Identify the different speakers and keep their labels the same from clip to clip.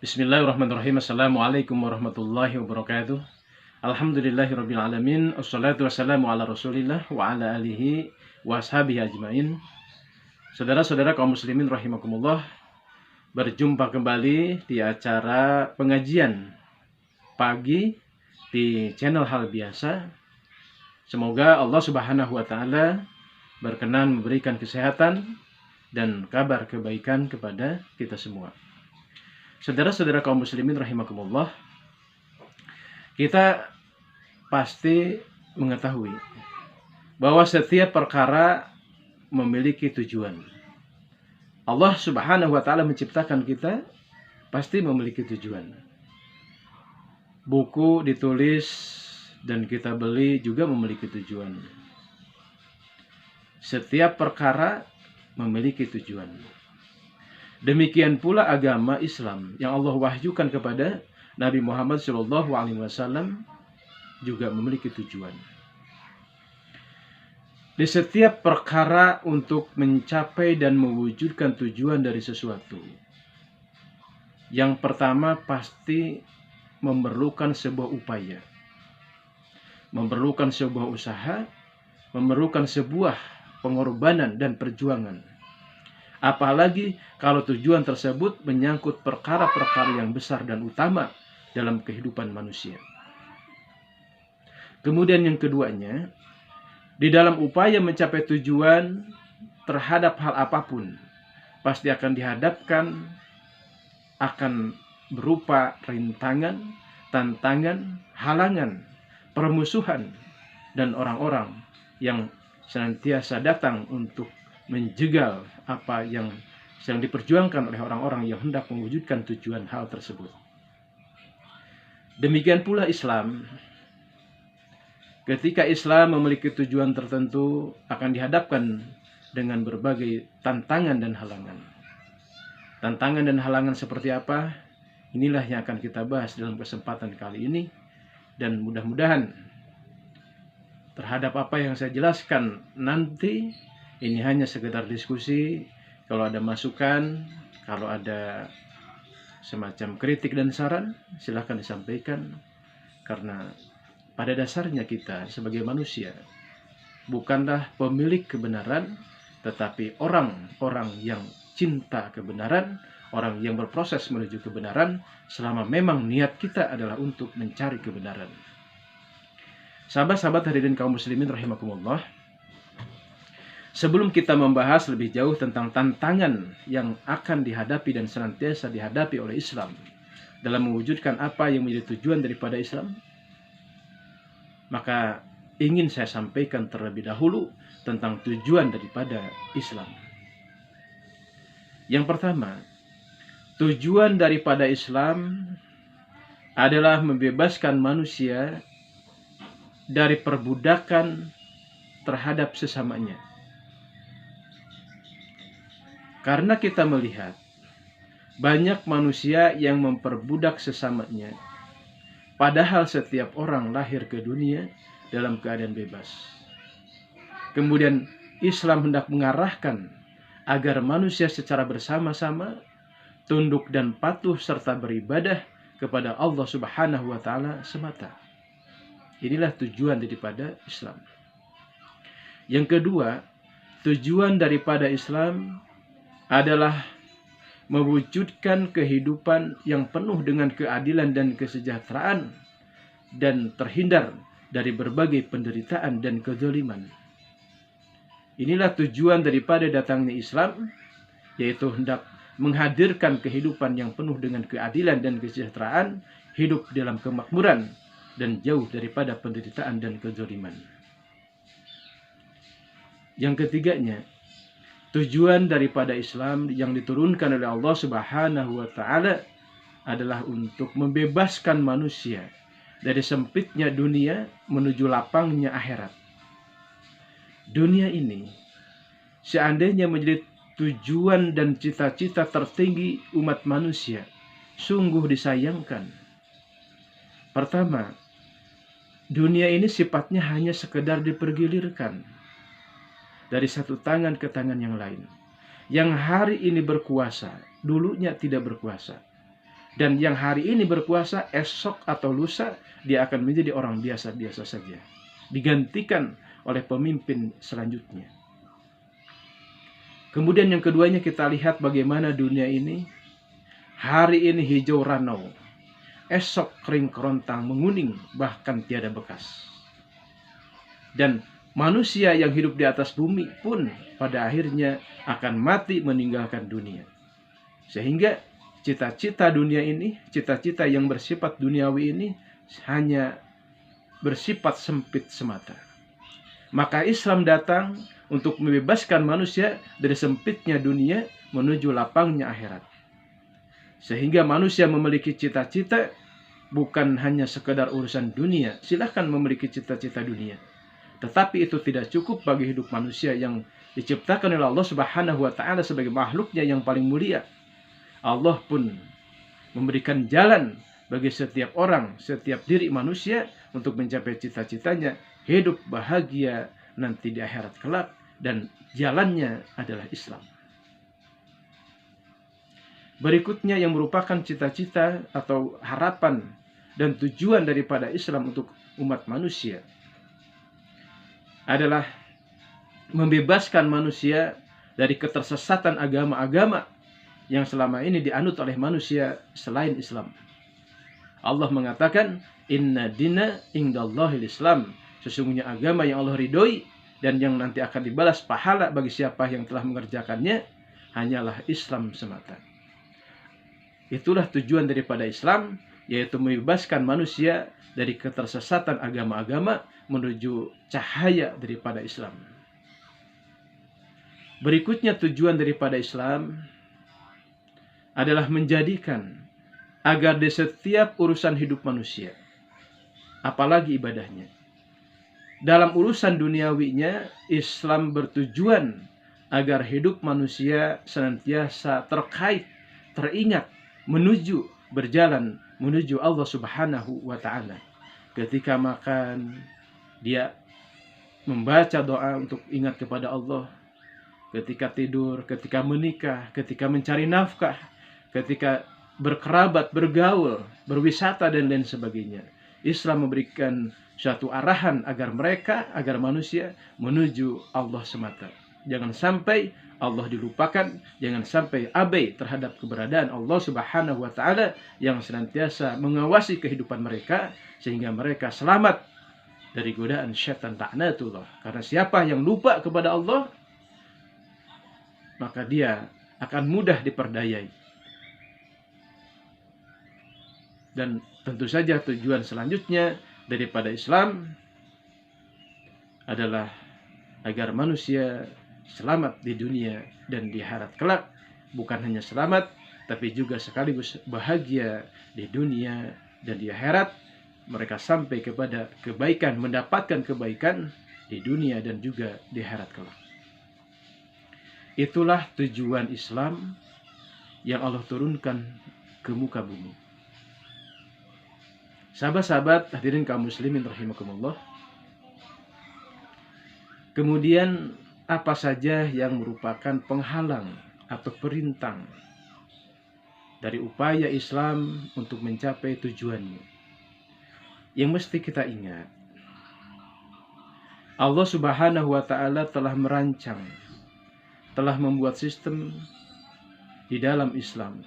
Speaker 1: Bismillahirrahmanirrahim. Assalamualaikum warahmatullahi wabarakatuh. Alhamdulillahirabbil alamin. Wassalatu wassalamu ala Rasulillah wa ala alihi wa ashabihi ajmain. Saudara-saudara kaum muslimin rahimakumullah, berjumpa kembali di acara pengajian pagi di channel Hal Biasa. Semoga Allah Subhanahu wa taala berkenan memberikan kesehatan dan kabar kebaikan kepada kita semua. Saudara-saudara kaum muslimin rahimakumullah, kita pasti mengetahui bahwa setiap perkara memiliki tujuan. Allah Subhanahu wa taala menciptakan kita pasti memiliki tujuan. Buku ditulis dan kita beli juga memiliki tujuan. Setiap perkara memiliki tujuan. Demikian pula agama Islam yang Allah wahyukan kepada Nabi Muhammad SAW juga memiliki tujuan. Di setiap perkara untuk mencapai dan mewujudkan tujuan dari sesuatu, yang pertama pasti memerlukan sebuah upaya, memerlukan sebuah usaha, memerlukan sebuah pengorbanan dan perjuangan. Apalagi kalau tujuan tersebut menyangkut perkara-perkara yang besar dan utama dalam kehidupan manusia. Kemudian yang keduanya, di dalam upaya mencapai tujuan terhadap hal apapun, pasti akan dihadapkan akan berupa rintangan, tantangan, halangan, permusuhan, dan orang-orang yang senantiasa datang untuk menjegal apa yang sedang diperjuangkan oleh orang-orang yang hendak mewujudkan tujuan hal tersebut. Demikian pula Islam. Ketika Islam memiliki tujuan tertentu, akan dihadapkan dengan berbagai tantangan dan halangan. Tantangan dan halangan seperti apa? Inilah yang akan kita bahas dalam kesempatan kali ini. Dan mudah-mudahan terhadap apa yang saya jelaskan nanti, ini hanya sekedar diskusi. Kalau ada masukan, kalau ada semacam kritik dan saran, silahkan disampaikan. Karena pada dasarnya kita sebagai manusia bukanlah pemilik kebenaran, tetapi orang-orang yang cinta kebenaran, orang yang berproses menuju kebenaran, selama memang niat kita adalah untuk mencari kebenaran. Sahabat-sahabat hadirin kaum muslimin rahimakumullah, sebelum kita membahas lebih jauh tentang tantangan yang akan dihadapi dan senantiasa dihadapi oleh Islam dalam mewujudkan apa yang menjadi tujuan daripada Islam, maka ingin saya sampaikan terlebih dahulu tentang tujuan daripada Islam. Yang pertama, tujuan daripada Islam adalah membebaskan manusia dari perbudakan terhadap sesamanya. Karena kita melihat banyak manusia yang memperbudak sesamanya, padahal setiap orang lahir ke dunia dalam keadaan bebas. Kemudian Islam hendak mengarahkan agar manusia secara bersama-sama tunduk dan patuh serta beribadah kepada Allah Subhanahu wa taala semata. Inilah tujuan daripada Islam. Yang kedua, tujuan daripada Islam adalah mewujudkan kehidupan yang penuh dengan keadilan dan kesejahteraan dan terhindar dari berbagai penderitaan dan kezaliman. Inilah tujuan daripada datangnya Islam, yaitu hendak menghadirkan kehidupan yang penuh dengan keadilan dan kesejahteraan, hidup dalam kemakmuran dan jauh daripada penderitaan dan kezaliman. Yang ketiganya, tujuan daripada Islam yang diturunkan oleh Allah Subhanahu wa taala adalah untuk membebaskan manusia dari sempitnya dunia menuju lapangnya akhirat. Dunia ini seandainya menjadi tujuan dan cita-cita tertinggi umat manusia, sungguh disayangkan. Pertama, dunia ini sifatnya hanya sekedar dipergilirkan dari satu tangan ke tangan yang lain. Yang hari ini berkuasa, dulunya tidak berkuasa. Dan yang hari ini berpuasa, esok atau lusa dia akan menjadi orang biasa-biasa saja, digantikan oleh pemimpin selanjutnya. Kemudian yang keduanya, kita lihat bagaimana dunia ini hari ini hijau ranau, esok kering kerontang menguning, bahkan tiada bekas. Dan manusia yang hidup di atas bumi pun pada akhirnya akan mati meninggalkan dunia. Sehingga cita-cita dunia ini, cita-cita yang bersifat duniawi ini hanya bersifat sempit semata. Maka Islam datang untuk membebaskan manusia dari sempitnya dunia menuju lapangnya akhirat. Sehingga manusia memiliki cita-cita bukan hanya sekedar urusan dunia. Silahkan memiliki cita-cita dunia, tetapi itu tidak cukup bagi hidup manusia yang diciptakan oleh Allah Subhanahu wa Ta'ala sebagai makhluknya yang paling mulia. Allah pun memberikan jalan bagi setiap orang, setiap diri manusia untuk mencapai cita-citanya, hidup bahagia nanti di akhirat kelak, dan jalannya adalah Islam. Berikutnya yang merupakan cita-cita atau harapan dan tujuan daripada Islam untuk umat manusia adalah membebaskan manusia dari ketersesatan agama-agama yang selama ini dianut oleh manusia selain Islam. Allah mengatakan, inna dina indallahil Islam. Sesungguhnya agama yang Allah ridhoi dan yang nanti akan dibalas pahala bagi siapa yang telah mengerjakannya hanyalah Islam semata. Itulah tujuan daripada Islam, yaitu membebaskan manusia dari ketersesatan agama-agama menuju cahaya daripada Islam. Berikutnya tujuan daripada Islam adalah menjadikan agar di setiap urusan hidup manusia, apalagi ibadahnya, dalam urusan duniawinya, Islam bertujuan agar hidup manusia senantiasa terkait, teringat, berjalan menuju Allah Subhanahu wa Ta'ala. Ketika makan, dia membaca doa untuk ingat kepada Allah. Ketika tidur, ketika menikah, ketika mencari nafkah, ketika berkerabat, bergaul, berwisata, dan lain sebagainya. Islam memberikan suatu arahan agar manusia menuju Allah semata. Jangan sampai Allah dilupakan, jangan sampai abai terhadap keberadaan Allah Subhanahu wa Ta'ala yang senantiasa mengawasi kehidupan mereka, sehingga mereka selamat dari godaan syaitan laknatullah. Karena siapa yang lupa kepada Allah, maka dia akan mudah diperdayai. Dan tentu saja tujuan selanjutnya daripada Islam adalah agar manusia selamat di dunia dan di akhirat kelak. Bukan hanya selamat, tapi juga sekaligus bahagia di dunia dan di akhirat. Mereka sampai kepada kebaikan, mendapatkan kebaikan di dunia dan juga di akhirat kelak. Itulah tujuan Islam yang Allah turunkan ke muka bumi. Sahabat-sahabat, hadirin kaum muslimin rahimakumullah. Kemudian apa saja yang merupakan penghalang atau perintang dari upaya Islam untuk mencapai tujuannya? Yang mesti kita ingat, Allah Subhanahu wa Ta'ala telah merancang, telah membuat sistem di dalam Islam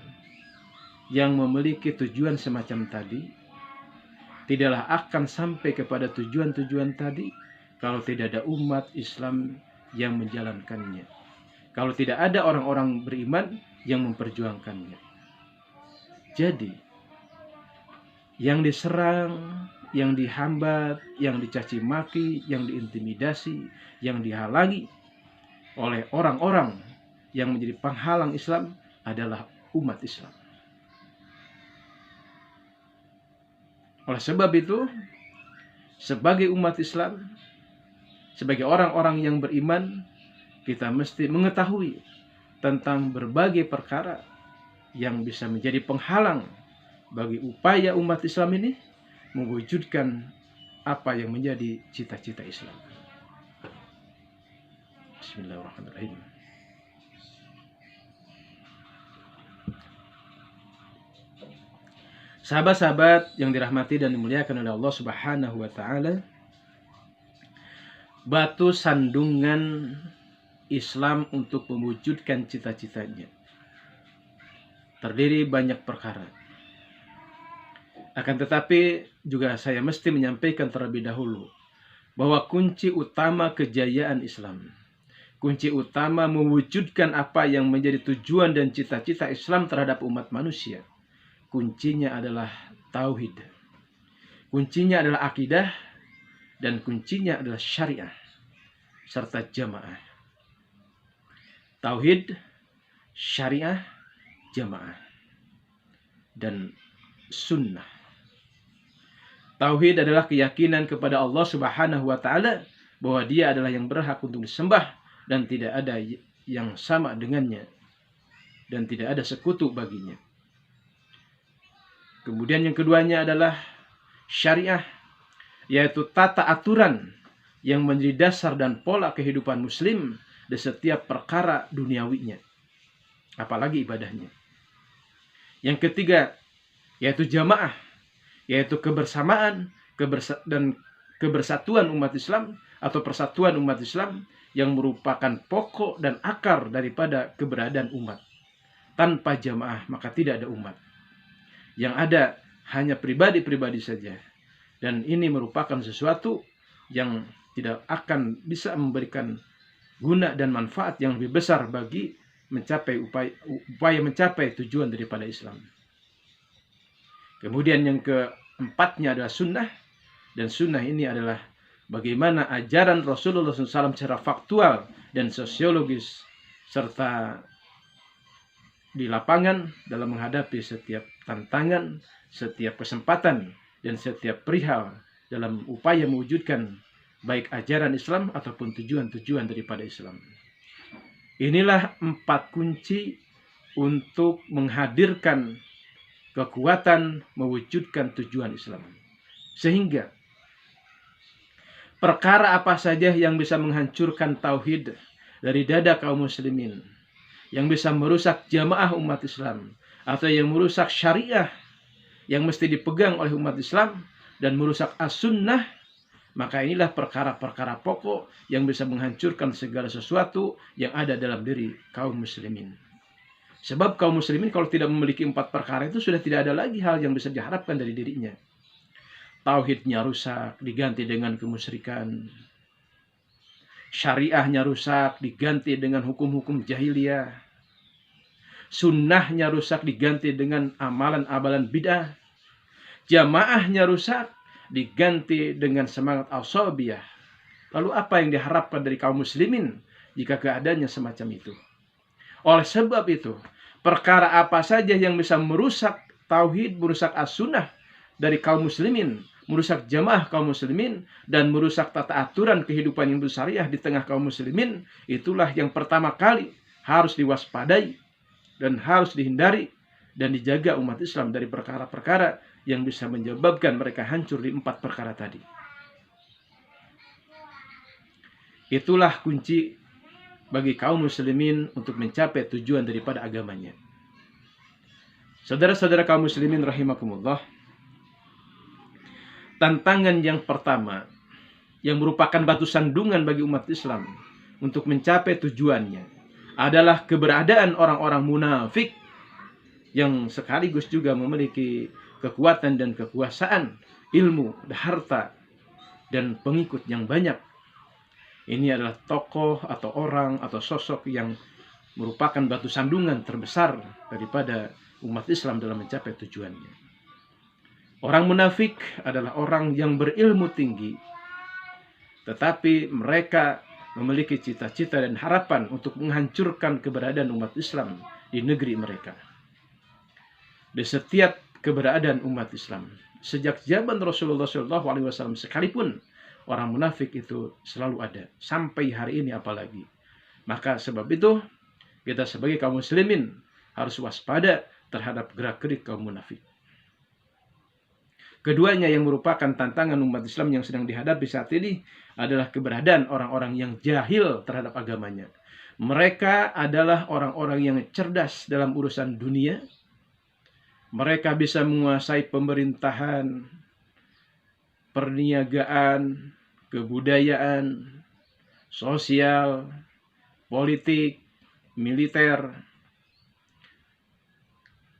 Speaker 1: yang memiliki tujuan semacam tadi. Tidaklah akan sampai kepada tujuan-tujuan tadi kalau tidak ada umat Islam yang menjalankannya, kalau tidak ada orang-orang beriman yang memperjuangkannya. Jadi yang diserang, yang dihambat, yang dicaci maki, yang diintimidasi, yang dihalangi oleh orang-orang yang menjadi penghalang Islam adalah umat Islam. Oleh sebab itu, sebagai umat Islam, sebagai orang-orang yang beriman, kita mesti mengetahui tentang berbagai perkara yang bisa menjadi penghalang bagi upaya umat Islam ini mewujudkan apa yang menjadi cita-cita Islam. Bismillahirrahmanirrahim. Sahabat-sahabat yang dirahmati dan dimuliakan oleh Allah Subhanahu wa taala, batu sandungan Islam untuk mewujudkan cita-citanya terdiri banyak perkara. Akan tetapi juga saya mesti menyampaikan terlebih dahulu bahwa kunci utama kejayaan Islam, kunci utama mewujudkan apa yang menjadi tujuan dan cita-cita Islam terhadap umat manusia, kuncinya adalah tauhid. Kuncinya adalah akidah dan kuncinya adalah syariah serta jamaah. Tauhid, syariah, jamaah dan sunnah. Tauhid adalah keyakinan kepada Allah Subhanahu wa taala bahwa Dia adalah yang berhak untuk disembah dan tidak ada yang sama dengannya dan tidak ada sekutu baginya. Kemudian yang keduanya adalah syariah, yaitu tata aturan yang menjadi dasar dan pola kehidupan muslim di setiap perkara duniawinya, apalagi ibadahnya. Yang ketiga yaitu jamaah, yaitu kebersamaan dan kebersatuan umat Islam atau persatuan umat Islam yang merupakan pokok dan akar daripada keberadaan umat. Tanpa jamaah maka tidak ada umat. Yang ada hanya pribadi-pribadi saja. Dan ini merupakan sesuatu yang tidak akan bisa memberikan guna dan manfaat yang lebih besar bagi mencapai upaya mencapai tujuan daripada Islam. Kemudian yang keempatnya adalah sunnah. Dan sunnah ini adalah bagaimana ajaran Rasulullah SAW secara faktual dan sosiologis serta di lapangan dalam menghadapi setiap tantangan, setiap kesempatan, dan setiap perihal dalam upaya mewujudkan baik ajaran Islam ataupun tujuan-tujuan daripada Islam. Inilah 4 kunci untuk menghadirkan kekuatan mewujudkan tujuan Islam. Sehingga perkara apa saja yang bisa menghancurkan tauhid dari dada kaum muslimin, yang bisa merusak jamaah umat Islam, atau yang merusak syariah yang mesti dipegang oleh umat Islam dan merusak as-sunnah, maka inilah perkara-perkara pokok yang bisa menghancurkan segala sesuatu yang ada dalam diri kaum muslimin. Sebab kaum muslimin kalau tidak memiliki 4 perkara itu sudah tidak ada lagi hal yang bisa diharapkan dari dirinya. Tauhidnya rusak, diganti dengan kemusyrikan. Syariahnya rusak, diganti dengan hukum-hukum jahiliyah. Sunnahnya rusak, diganti dengan amalan-amalan bid'ah. Jamaahnya rusak, diganti dengan semangat al-sabiyah. Lalu apa yang diharapkan dari kaum muslimin jika keadaannya semacam itu? Oleh sebab itu, perkara apa saja yang bisa merusak tauhid, merusak as-sunnah dari kaum muslimin, merusak jamaah kaum muslimin, dan merusak tata aturan kehidupan yang bersyariah di tengah kaum muslimin, itulah yang pertama kali harus diwaspadai dan harus dihindari dan dijaga umat Islam dari perkara-perkara yang bisa menyebabkan mereka hancur di 4 perkara tadi. Itulah kunci bagi kaum muslimin untuk mencapai tujuan daripada agamanya. Saudara-saudara kaum muslimin rahimakumullah, tantangan yang pertama yang merupakan batu sandungan bagi umat Islam untuk mencapai tujuannya adalah keberadaan orang-orang munafik yang sekaligus juga memiliki kekuatan dan kekuasaan, ilmu, harta, dan pengikut yang banyak. Ini adalah tokoh atau orang atau sosok yang merupakan batu sandungan terbesar daripada umat Islam dalam mencapai tujuannya. Orang munafik adalah orang yang berilmu tinggi, tetapi mereka memiliki cita-cita dan harapan untuk menghancurkan keberadaan umat Islam di negeri mereka. Di setiap keberadaan umat Islam, sejak zaman Rasulullah SAW sekalipun, orang munafik itu selalu ada. Sampai hari ini apalagi. Maka sebab itu, kita sebagai kaum muslimin harus waspada terhadap gerak-gerik kaum munafik. Keduanya yang merupakan tantangan umat Islam yang sedang dihadapi saat ini adalah keberadaan orang-orang yang jahil terhadap agamanya. Mereka adalah orang-orang yang cerdas dalam urusan dunia, Mereka bisa menguasai pemerintahan, perniagaan, kebudayaan, sosial, politik, militer,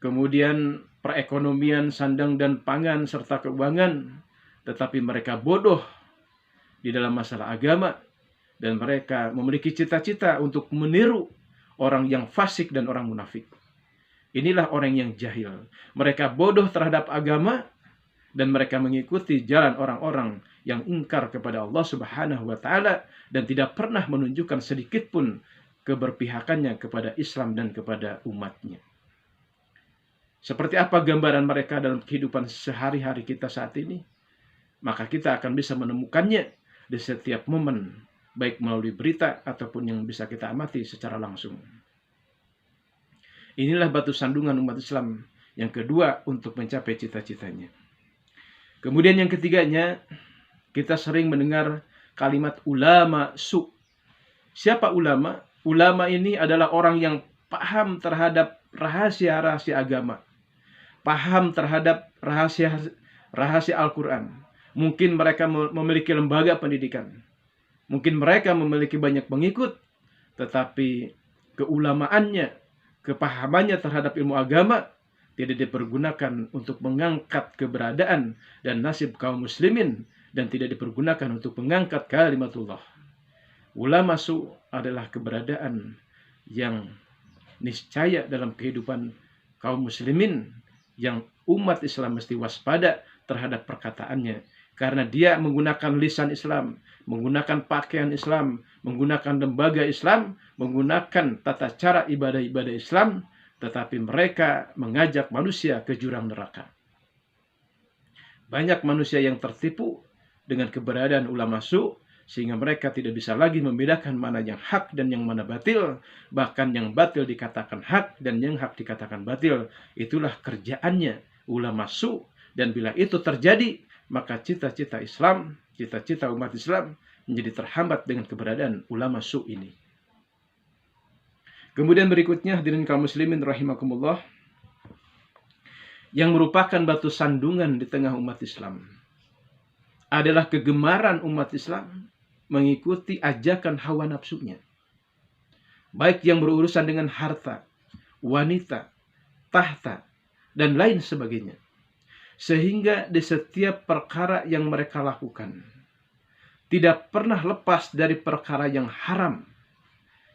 Speaker 1: kemudian perekonomian, sandang dan pangan, serta keuangan. Tetapi mereka bodoh di dalam masalah agama, dan mereka memiliki cita-cita untuk meniru orang yang fasik dan orang munafik. Inilah orang yang jahil. Mereka bodoh terhadap agama, dan mereka mengikuti jalan orang-orang yang ingkar kepada Allah Subhanahu wa Ta'ala, dan tidak pernah menunjukkan sedikit pun keberpihakannya kepada Islam dan kepada umatnya. Seperti apa gambaran mereka dalam kehidupan sehari-hari kita saat ini? Maka kita akan bisa menemukannya di setiap momen, baik melalui berita ataupun yang bisa kita amati secara langsung. Inilah batu sandungan umat Islam yang kedua untuk mencapai cita-citanya. Kemudian yang ketiganya, kita sering mendengar kalimat ulama su. Siapa ulama? Ulama ini adalah orang yang paham terhadap rahasia-rahasia agama, paham terhadap rahasia Al-Quran. Mungkin mereka memiliki lembaga pendidikan, mungkin mereka memiliki banyak pengikut, tetapi keulamaannya, kepahamannya terhadap ilmu agama tidak dipergunakan untuk mengangkat keberadaan dan nasib kaum muslimin, dan tidak dipergunakan untuk mengangkat kalimatullah. Ulama su adalah keberadaan yang niscaya dalam kehidupan kaum muslimin, yang umat Islam mesti waspada terhadap perkataannya, karena dia menggunakan lisan Islam, menggunakan pakaian Islam, menggunakan lembaga Islam, menggunakan tata cara ibadah-ibadah Islam, tetapi mereka mengajak manusia ke jurang neraka. Banyak manusia yang tertipu dengan keberadaan ulama su, sehingga mereka tidak bisa lagi membedakan mana yang hak dan yang mana batil. Bahkan yang batil dikatakan hak dan yang hak dikatakan batil. Itulah kerjaannya ulama su. Dan bila itu terjadi, maka cita-cita Islam, cita-cita umat Islam menjadi terhambat dengan keberadaan ulama su ini. Kemudian berikutnya, hadirin kaum muslimin rahimakumullah, yang merupakan batu sandungan di tengah umat Islam adalah kegemaran umat Islam mengikuti ajakan hawa nafsunya, baik yang berurusan dengan harta, wanita, tahta, dan lain sebagainya. Sehingga di setiap perkara yang mereka lakukan tidak pernah lepas dari perkara yang haram.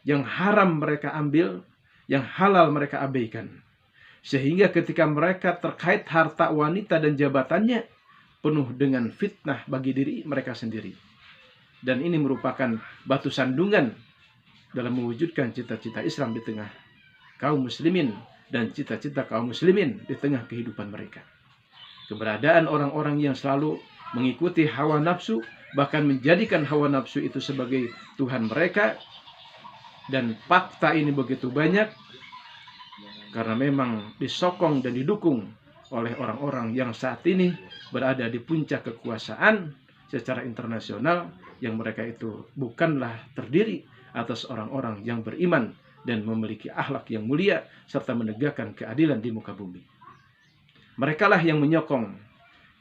Speaker 1: Yang haram mereka ambil, yang halal mereka abaikan. Sehingga ketika mereka terkait harta, wanita, dan jabatannya, penuh dengan fitnah bagi diri mereka sendiri. Dan ini merupakan batu sandungan dalam mewujudkan cita-cita Islam di tengah kaum muslimin, dan cita-cita kaum muslimin di tengah kehidupan mereka. Keberadaan orang-orang yang selalu mengikuti hawa nafsu, bahkan menjadikan hawa nafsu itu sebagai Tuhan mereka. Dan fakta ini begitu banyak karena memang disokong dan didukung oleh orang-orang yang saat ini berada di puncak kekuasaan secara internasional, yang mereka itu bukanlah terdiri atas orang-orang yang beriman dan memiliki akhlak yang mulia serta menegakkan keadilan di muka bumi. Merekalah yang menyokong.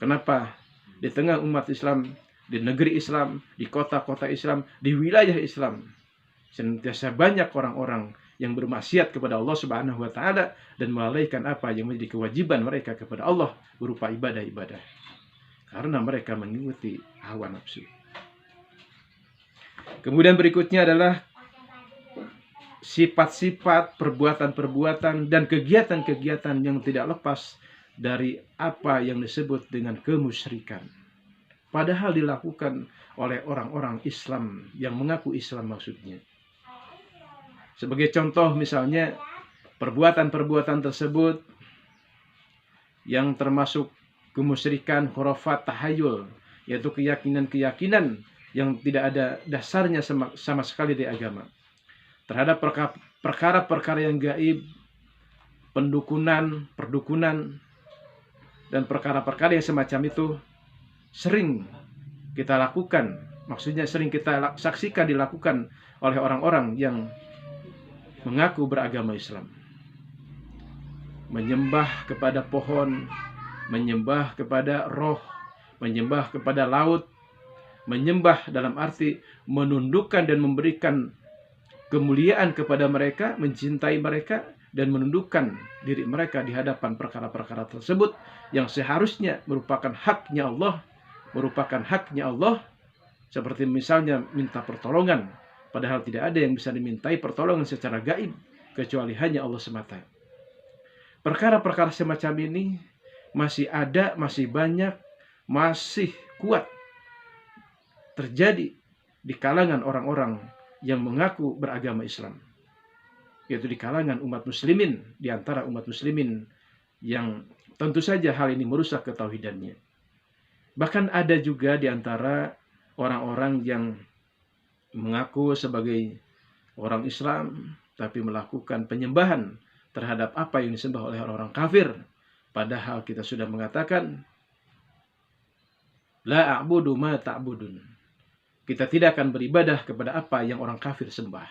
Speaker 1: Kenapa di tengah umat Islam, di negeri Islam, di kota-kota Islam, di wilayah Islam, senantiasa banyak orang-orang yang bermaksiat kepada Allah Subhanahu wa Ta'ala dan melalaikan apa yang menjadi kewajiban mereka kepada Allah berupa ibadah-ibadah, karena mereka mengikuti hawa nafsu. Kemudian berikutnya adalah sifat-sifat, perbuatan-perbuatan, dan kegiatan-kegiatan yang tidak lepas dari apa yang disebut dengan kemusyrikan, padahal dilakukan oleh orang-orang Islam yang mengaku Islam maksudnya. Sebagai contoh misalnya, perbuatan-perbuatan tersebut yang termasuk kemusyrikan, khurafat, tahayul, yaitu keyakinan-keyakinan yang tidak ada dasarnya sama sekali di agama. Terhadap perkara-perkara yang gaib, pendukunan, perdukunan, dan perkara-perkara yang semacam itu sering kita lakukan. Maksudnya sering kita saksikan dilakukan oleh orang-orang yang mengaku beragama Islam. menyembah kepada pohon, menyembah kepada roh, menyembah kepada laut, menyembah dalam arti menundukkan dan memberikan kemuliaan kepada mereka, mencintai mereka, dan menundukkan diri mereka di hadapan perkara-perkara tersebut yang seharusnya merupakan haknya Allah, seperti misalnya minta pertolongan, padahal tidak ada yang bisa dimintai pertolongan secara gaib kecuali hanya Allah semata. Perkara-perkara semacam ini masih ada, masih banyak, masih kuat terjadi di kalangan orang-orang yang mengaku beragama Islam, yaitu di kalangan umat muslimin, di antara umat muslimin yang tentu saja hal ini merusak ketauhidannya. Bahkan ada juga di antara orang-orang yang mengaku sebagai orang Islam tapi melakukan penyembahan terhadap apa yang disembah oleh orang-orang kafir, padahal kita sudah mengatakan la a'budu ma ta'budun. Kita tidak akan beribadah kepada apa yang orang kafir sembah.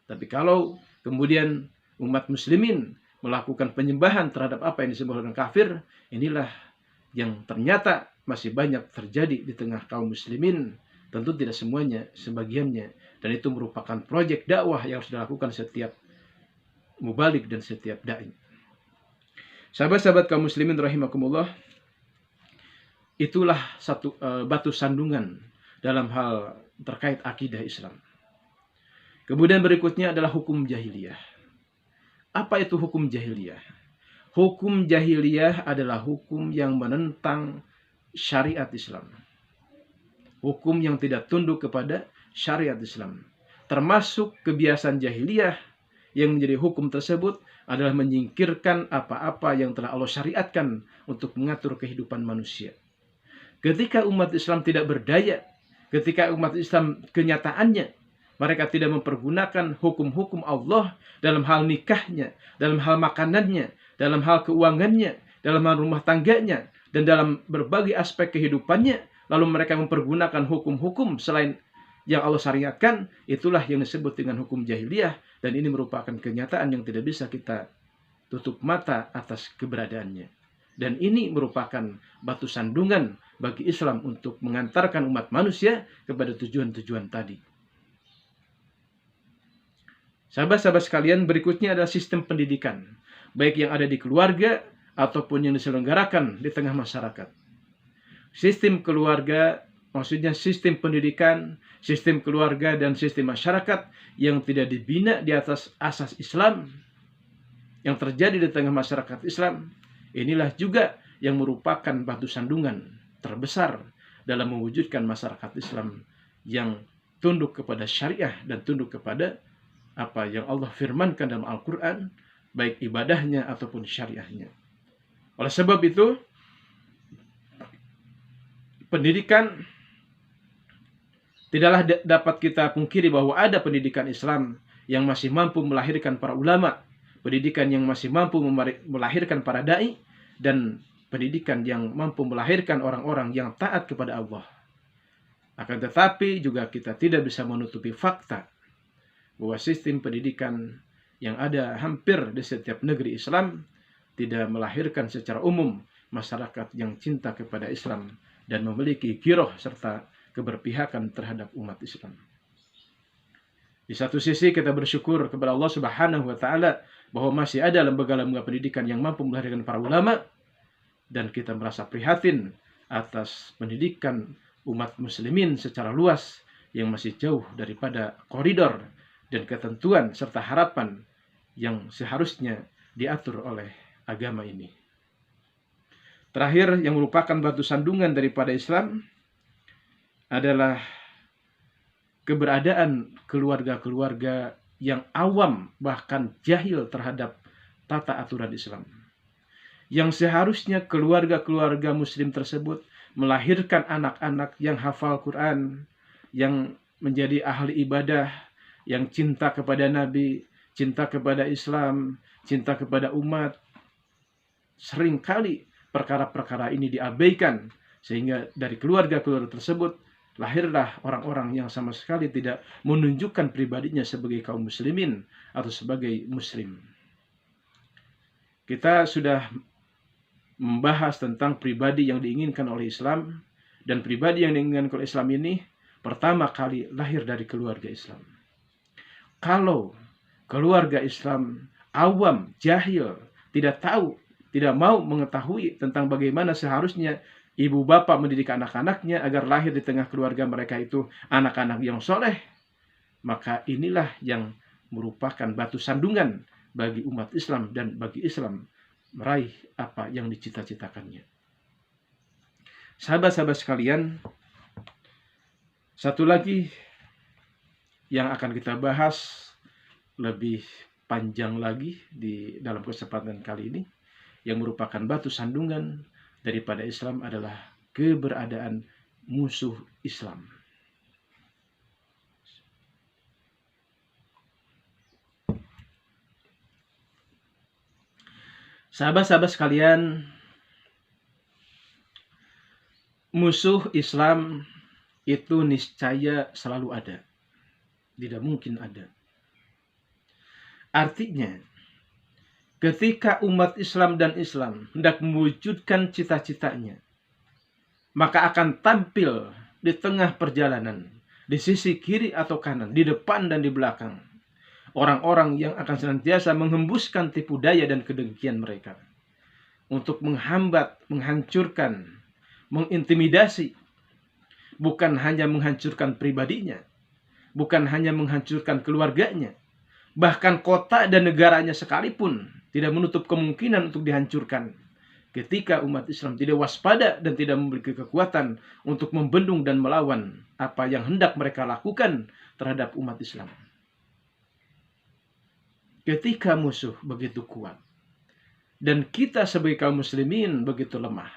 Speaker 1: Tapi kalau kemudian umat muslimin melakukan penyembahan terhadap apa yang disembah oleh orang kafir, inilah yang ternyata masih banyak terjadi di tengah kaum muslimin. Tentu tidak semuanya, sebagiannya. Dan itu merupakan proyek dakwah yang harus dilakukan setiap mubalik dan setiap da'i. Sahabat-sahabat kaum muslimin rahimakumullah, itulah satu batu sandungan dalam hal terkait akidah Islam. Kemudian berikutnya adalah hukum jahiliyah. Apa itu hukum jahiliyah? Hukum jahiliyah adalah hukum yang menentang syariat Islam. Hukum yang tidak tunduk kepada syariat Islam. Termasuk kebiasaan jahiliyah yang menjadi hukum tersebut adalah menyingkirkan apa-apa yang telah Allah syariatkan untuk mengatur kehidupan manusia. Ketika umat Islam tidak berdaya, ketika umat Islam kenyataannya mereka tidak mempergunakan hukum-hukum Allah dalam hal nikahnya, dalam hal makanannya, dalam hal keuangannya, dalam hal rumah tangganya, dan dalam berbagai aspek kehidupannya, lalu mereka mempergunakan hukum-hukum selain yang Allah syariatkan, itulah yang disebut dengan hukum jahiliyah, dan ini merupakan kenyataan yang tidak bisa kita tutup mata atas keberadaannya. Dan ini merupakan batu sandungan bagi Islam untuk mengantarkan umat manusia kepada tujuan-tujuan tadi. Sahabat-sahabat sekalian, berikutnya adalah sistem pendidikan, baik yang ada di keluarga ataupun yang diselenggarakan di tengah masyarakat. Sistem keluarga, maksudnya sistem pendidikan, sistem keluarga dan sistem masyarakat yang tidak dibina di atas asas Islam, yang terjadi di tengah masyarakat Islam, inilah juga yang merupakan batu sandungan terbesar dalam mewujudkan masyarakat Islam yang tunduk kepada syariah dan tunduk kepada apa yang Allah firmankan dalam Al-Quran, baik ibadahnya ataupun syariahnya. Oleh sebab itu, pendidikan tidaklah dapat kita pungkiri bahwa ada pendidikan Islam yang masih mampu melahirkan para ulama, pendidikan yang masih mampu melahirkan para da'i, dan pendidikan yang mampu melahirkan orang-orang yang taat kepada Allah. Akan tetapi juga kita tidak bisa menutupi fakta bahwa sistem pendidikan yang ada hampir di setiap negeri Islam tidak melahirkan secara umum masyarakat yang cinta kepada Islam dan memiliki giroh serta keberpihakan terhadap umat Islam. Di satu sisi kita bersyukur kepada Allah Subhanahu wa taala bahwa masih ada lembaga-lembaga pendidikan yang mampu melahirkan para ulama, dan kita merasa prihatin atas pendidikan umat muslimin secara luas yang masih jauh daripada koridor dan ketentuan serta harapan yang seharusnya diatur oleh agama ini. Terakhir, yang merupakan batu sandungan daripada Islam adalah keberadaan keluarga-keluarga yang awam bahkan jahil terhadap tata aturan Islam. Yang seharusnya keluarga-keluarga muslim tersebut melahirkan anak-anak yang hafal Quran, yang menjadi ahli ibadah, yang cinta kepada Nabi, cinta kepada Islam, cinta kepada umat. Seringkali perkara-perkara ini diabaikan, sehingga dari keluarga-keluarga tersebut lahirlah orang-orang yang sama sekali tidak menunjukkan pribadinya sebagai kaum muslimin atau sebagai muslim. Kita sudah membahas tentang pribadi yang diinginkan oleh Islam, dan pribadi yang diinginkan oleh Islam ini pertama kali lahir dari keluarga Islam. Kalau keluarga Islam awam, jahil, tidak tahu, tidak mau mengetahui tentang bagaimana seharusnya ibu bapak mendidik anak-anaknya agar lahir di tengah keluarga mereka itu anak-anak yang soleh, maka inilah yang merupakan batu sandungan bagi umat Islam dan bagi Islam meraih apa yang dicita-citakannya. Sahabat-sahabat sekalian, satu lagi yang akan kita bahas lebih panjang lagi di dalam kesempatan kali ini, yang merupakan batu sandungan daripada Islam adalah keberadaan musuh Islam. Sahabat-sahabat sekalian, musuh Islam itu niscaya selalu ada. Tidak mungkin ada. Artinya, ketika umat Islam dan Islam hendak mewujudkan cita-citanya, maka akan tampil di tengah perjalanan, di sisi kiri atau kanan, di depan dan di belakang, orang-orang yang akan senantiasa menghembuskan tipu daya dan kedengkian mereka untuk menghambat, menghancurkan, mengintimidasi, bukan hanya menghancurkan pribadinya, bukan hanya menghancurkan keluarganya, bahkan kota dan negaranya sekalipun tidak menutup kemungkinan untuk dihancurkan ketika umat Islam tidak waspada dan tidak memiliki kekuatan untuk membendung dan melawan apa yang hendak mereka lakukan terhadap umat Islam. Ketika musuh begitu kuat dan kita sebagai kaum muslimin begitu lemah,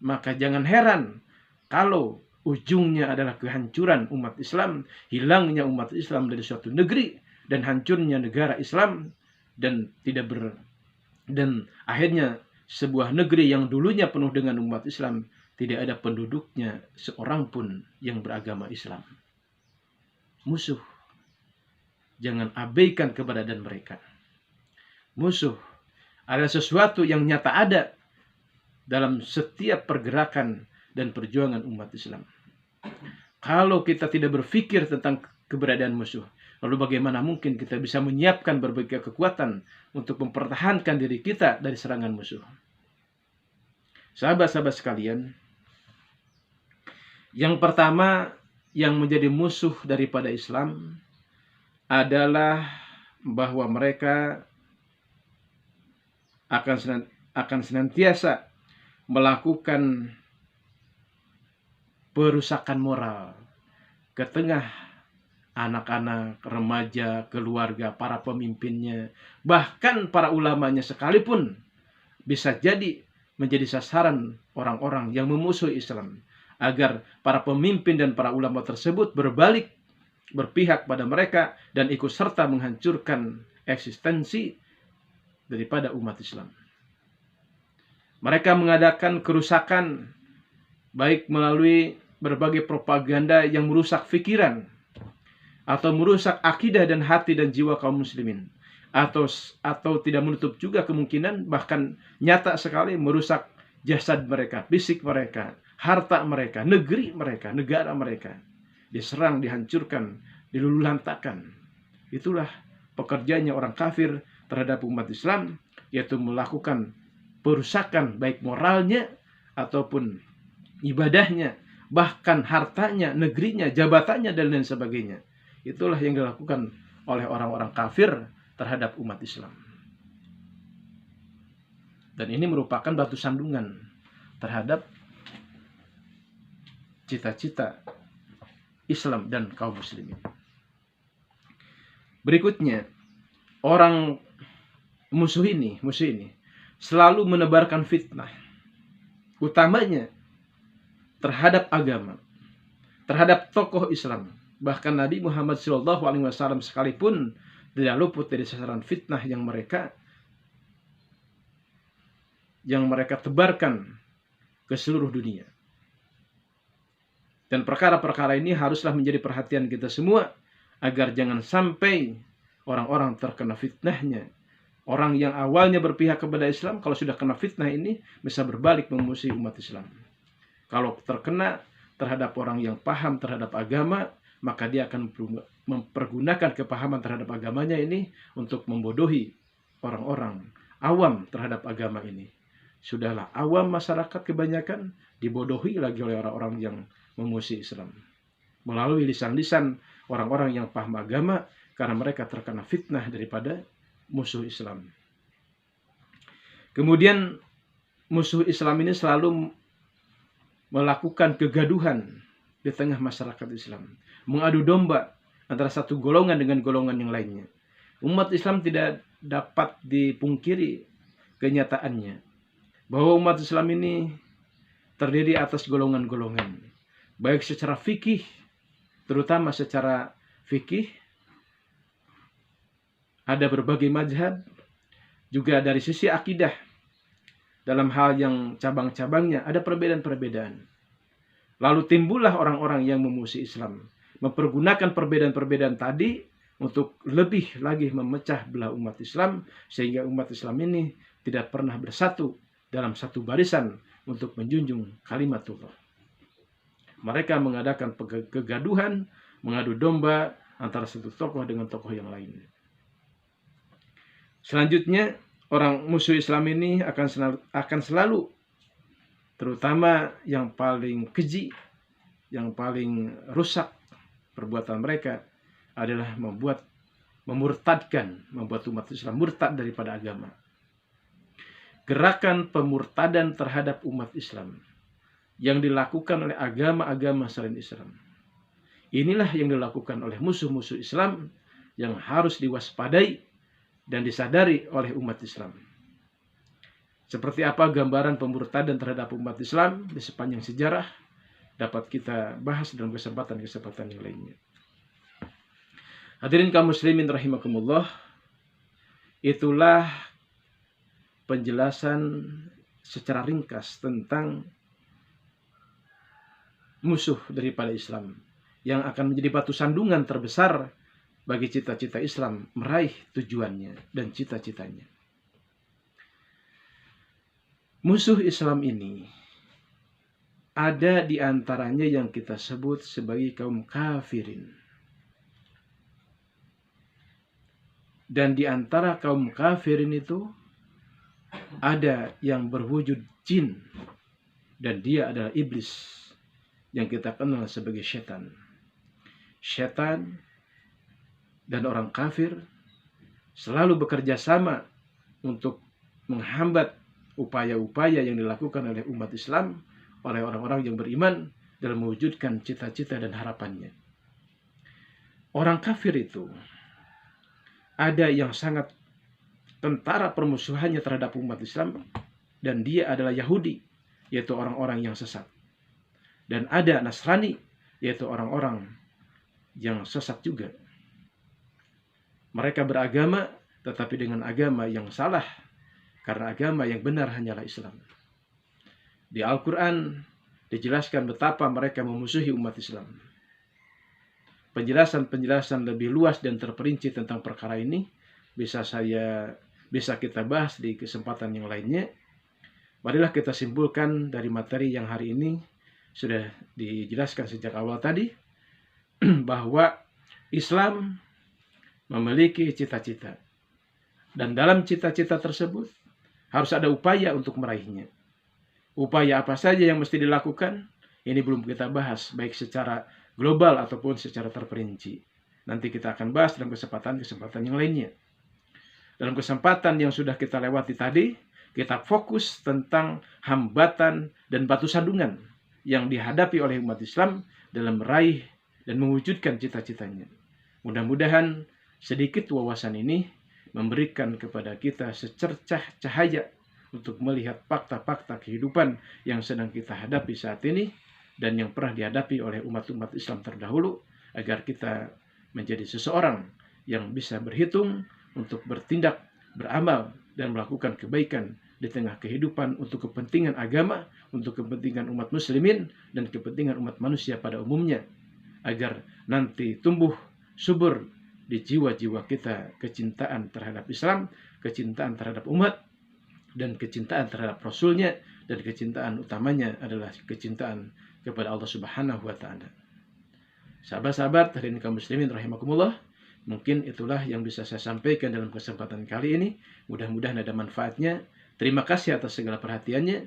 Speaker 1: maka jangan heran kalau ujungnya adalah kehancuran umat Islam, hilangnya umat Islam dari suatu negeri dan hancurnya negara Islam, dan akhirnya sebuah negeri yang dulunya penuh dengan umat Islam tidak ada penduduknya seorang pun yang beragama Islam. Musuh, jangan abaikan keberadaan mereka. Musuh adalah sesuatu yang nyata ada dalam setiap pergerakan dan perjuangan umat Islam. Kalau kita tidak berpikir tentang keberadaan musuh, lalu bagaimana mungkin kita bisa menyiapkan berbagai kekuatan untuk mempertahankan diri kita dari serangan musuh? Sahabat-sahabat sekalian, yang pertama yang menjadi musuh daripada Islam adalah bahwa mereka akan senantiasa melakukan perusakan moral ke tengah anak-anak, remaja, keluarga, para pemimpinnya, bahkan para ulamanya sekalipun bisa jadi menjadi sasaran orang-orang yang memusuhi Islam, agar para pemimpin dan para ulama tersebut berbalik berpihak pada mereka dan ikut serta menghancurkan eksistensi daripada umat Islam. Mereka mengadakan kerusakan baik melalui berbagai propaganda yang merusak pikiran atau merusak akidah dan hati dan jiwa kaum muslimin, atau tidak menutup juga kemungkinan bahkan nyata sekali merusak jasad mereka, fisik mereka, harta mereka, negeri mereka, negara mereka diserang, dihancurkan, diluluhlantakkan. Itulah pekerjaannya orang kafir terhadap umat Islam, yaitu melakukan perusakan baik moralnya ataupun ibadahnya, bahkan hartanya, negerinya, jabatannya, dan lain sebagainya. Itulah yang dilakukan oleh orang-orang kafir terhadap umat Islam. Dan ini merupakan batu sandungan terhadap cita-cita Islam dan kaum muslimin. Berikutnya, orang musuh ini selalu menebarkan fitnah, utamanya terhadap agama, terhadap tokoh Islam. Bahkan Nabi Muhammad SAW sekalipun tidak luput dari sasaran fitnah yang mereka tebarkan ke seluruh dunia. Dan perkara-perkara ini haruslah menjadi perhatian kita semua, agar jangan sampai orang-orang terkena fitnahnya Orang yang awalnya berpihak kepada Islam, kalau sudah kena fitnah ini, bisa berbalik memusuhi umat Islam. Kalau terkena terhadap orang yang paham terhadap agama, maka dia akan mempergunakan kepahaman terhadap agamanya ini untuk membodohi orang-orang awam terhadap agama ini. Sudahlah awam masyarakat kebanyakan dibodohi lagi oleh orang-orang yang memusuhi Islam. Melalui lisan-lisan orang-orang yang paham agama, karena mereka terkena fitnah daripada musuh Islam. Kemudian musuh Islam ini selalu melakukan kegaduhan di tengah masyarakat Islam, mengadu domba antara satu golongan dengan golongan yang lainnya. Umat Islam tidak dapat dipungkiri kenyataannya bahwa umat Islam ini terdiri atas golongan-golongan, baik secara fikih, terutama secara fikih, ada berbagai mazhab, juga dari sisi akidah, dalam hal yang cabang-cabangnya ada perbedaan-perbedaan. Lalu timbullah orang-orang yang memusuhi Islam, mempergunakan perbedaan-perbedaan tadi untuk lebih lagi memecah belah umat Islam, sehingga umat Islam ini tidak pernah bersatu dalam satu barisan untuk menjunjung kalimatullah. Mereka mengadakan kegaduhan, mengadu domba antara satu tokoh dengan tokoh yang lain. Selanjutnya, orang musuh Islam ini akan selalu, terutama yang paling keji, yang paling rusak perbuatan mereka adalah membuat umat Islam murtad daripada agama. Gerakan pemurtadan terhadap umat Islam yang dilakukan oleh agama-agama selain Islam, inilah yang dilakukan oleh musuh-musuh Islam yang harus diwaspadai dan disadari oleh umat Islam. Seperti apa gambaran pemurtadan terhadap umat Islam di sepanjang sejarah dapat kita bahas dalam kesempatan-kesempatan yang lainnya. Hadirin kaum muslimin rahimakumullah, itulah penjelasan secara ringkas tentang musuh daripada Islam yang akan menjadi batu sandungan terbesar bagi cita-cita Islam meraih tujuannya dan cita-citanya. Musuh Islam ini ada di antaranya yang kita sebut sebagai kaum kafirin. Dan di antara kaum kafirin itu ada yang berwujud jin, dan dia adalah iblis yang kita kenal sebagai setan. Setan dan orang kafir selalu bekerja sama untuk menghambat upaya-upaya yang dilakukan oleh umat Islam, oleh orang-orang yang beriman dalam mewujudkan cita-cita dan harapannya. Orang kafir itu ada yang sangat tentara permusuhannya terhadap umat Islam, dan dia adalah Yahudi, yaitu orang-orang yang sesat. Dan ada Nasrani, yaitu orang-orang yang sesat juga. Mereka beragama, tetapi dengan agama yang salah, karena agama yang benar hanyalah Islam. Di Al-Quran dijelaskan betapa mereka memusuhi umat Islam. Penjelasan-penjelasan lebih luas dan terperinci tentang perkara ini bisa kita bahas di kesempatan yang lainnya. Marilah kita simpulkan dari materi yang hari ini sudah dijelaskan sejak awal tadi, bahwa Islam memiliki cita-cita, dan dalam cita-cita tersebut harus ada upaya untuk meraihnya. Upaya apa saja yang mesti dilakukan, ini belum kita bahas, baik secara global ataupun secara terperinci. Nanti kita akan bahas dalam kesempatan-kesempatan yang lainnya. Dalam kesempatan yang sudah kita lewati tadi, kita fokus tentang hambatan dan batu sandungan yang dihadapi oleh umat Islam dalam meraih dan mewujudkan cita-citanya. Mudah-mudahan sedikit wawasan ini memberikan kepada kita secercah cahaya untuk melihat fakta-fakta kehidupan yang sedang kita hadapi saat ini dan yang pernah dihadapi oleh umat-umat Islam terdahulu, agar kita menjadi seseorang yang bisa berhitung untuk bertindak, beramal, dan melakukan kebaikan di tengah kehidupan untuk kepentingan agama, untuk kepentingan umat muslimin, dan kepentingan umat manusia pada umumnya, agar nanti tumbuh subur di jiwa-jiwa kita kecintaan terhadap Islam, kecintaan terhadap umat, dan kecintaan terhadap Rasulnya, dan kecintaan utamanya adalah kecintaan kepada Allah Subhanahu wa Ta'ala. Sahabat-sahabat hadirin kaum muslimin rahimakumullah, mungkin itulah yang bisa saya sampaikan dalam kesempatan kali ini. Mudah-mudahan ada manfaatnya. Terima kasih atas segala perhatiannya.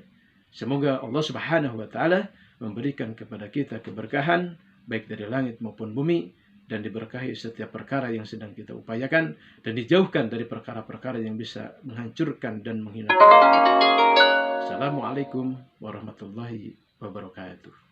Speaker 1: Semoga Allah Subhanahu wa Ta'ala memberikan kepada kita keberkahan baik dari langit maupun bumi, dan diberkahi setiap perkara yang sedang kita upayakan, dan dijauhkan dari perkara-perkara yang bisa menghancurkan dan menghinakan. Assalamualaikum warahmatullahi wabarakatuh.